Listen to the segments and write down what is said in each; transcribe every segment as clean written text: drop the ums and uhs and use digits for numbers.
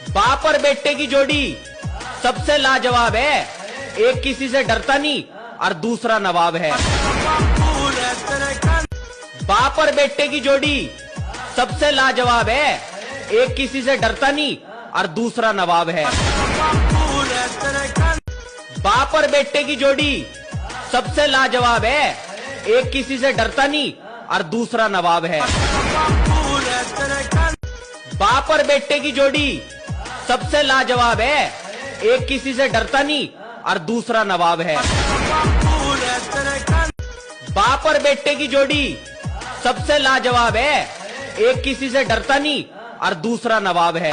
बाप और बेटे की जोड़ी सबसे लाजवाब है, एक किसी से डरता नहीं और दूसरा नवाब है। बाप और बेटे की जोड़ी सबसे लाजवाब है, एक किसी से डरता नहीं और दूसरा नवाब है। बाप और बेटे की जोड़ी सबसे लाजवाब है, एक किसी से डरता नहीं और दूसरा नवाब है। बाप और बेटे की जोड़ी सबसे लाजवाब है, एक किसी से डरता नहीं और दूसरा नवाब है। बाप और बेटे की जोड़ी सबसे लाजवाब है, एक किसी से डरता नहीं और दूसरा नवाब है।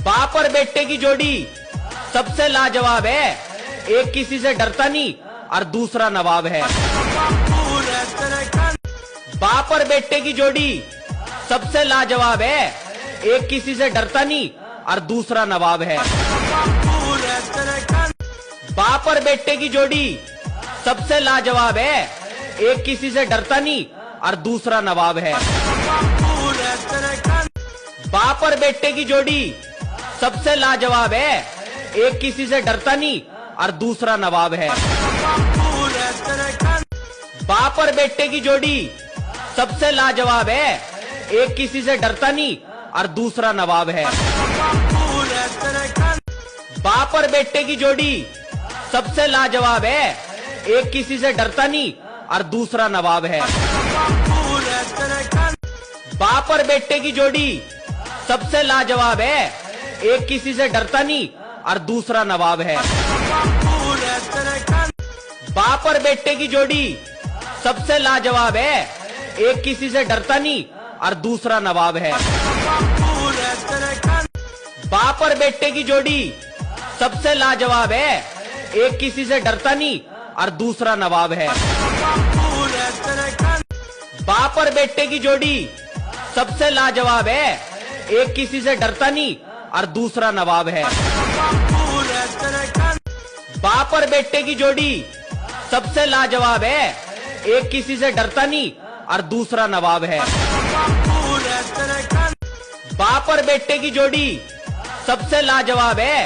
बाप और बेटे की जोड़ी सबसे लाजवाब है, एक किसी से डरता नहीं और दूसरा नवाब है। बाप और बेटे की जोड़ी सबसे लाजवाब है, एक किसी से डरता नहीं और दूसरा नवाब है। बाप और बेटे की जोड़ी सबसे लाजवाब है, एक किसी से डरता नहीं और दूसरा नवाब है। बाप और बेटे की जोड़ी सबसे लाजवाब है, एक किसी से डरता नहीं और दूसरा नवाब है। बाप और बेटे की जोड़ी सबसे लाजवाब है, एक किसी से डरता नहीं और दूसरा नवाब है। बाप और बेटे की जोड़ी सबसे लाजवाब है, एक किसी से डरता नहीं और दूसरा नवाब है। बाप और बेटे की जोड़ी सबसे लाजवाब है, एक किसी से डरता नहीं और दूसरा नवाब है। बाप और बेटे की जोड़ी सबसे लाजवाब है, एक किसी से डरता नहीं और दूसरा नवाब है। बाप और बेटे की जोड़ी सबसे लाजवाब है, एक किसी से डरता नहीं और दूसरा नवाब है। बाप और बेटे की जोड़ी सबसे लाजवाब है, एक किसी से डरता नहीं और दूसरा नवाब है। बाप और बेटे की जोड़ी सबसे लाजवाब है, एक किसी से डरता नहीं और दूसरा नवाब है। बाप और बेटे की जोड़ी सबसे लाजवाब है,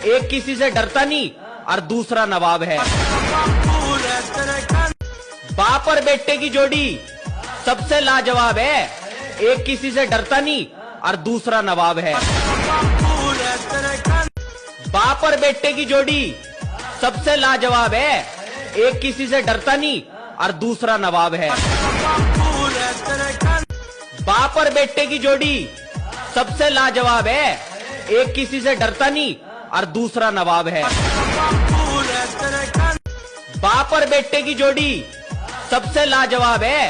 एक किसी से डरता नहीं और दूसरा नवाब है। बाप और बेटे की जोड़ी सबसे लाजवाब है, एक किसी से डरता नहीं और दूसरा नवाब है। बाप और बेटे की जोड़ी सबसे लाजवाब है, एक किसी से डरता नहीं और दूसरा नवाब है। बाप और बेटे की जोड़ी सबसे लाजवाब है, एक किसी से डरता नहीं और दूसरा नवाब है। बाप और बेटे की जोड़ी सबसे लाजवाब है,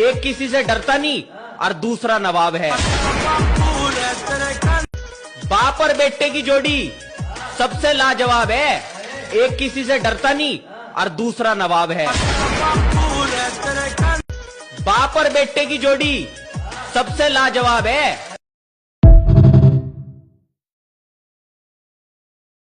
एक किसी से डरता नहीं और दूसरा नवाब है। बाप और बेटे की जोड़ी सबसे लाजवाब है, एक किसी से डरता नहीं और दूसरा नवाब है। बाप और बेटे की जोड़ी सबसे लाजवाब है,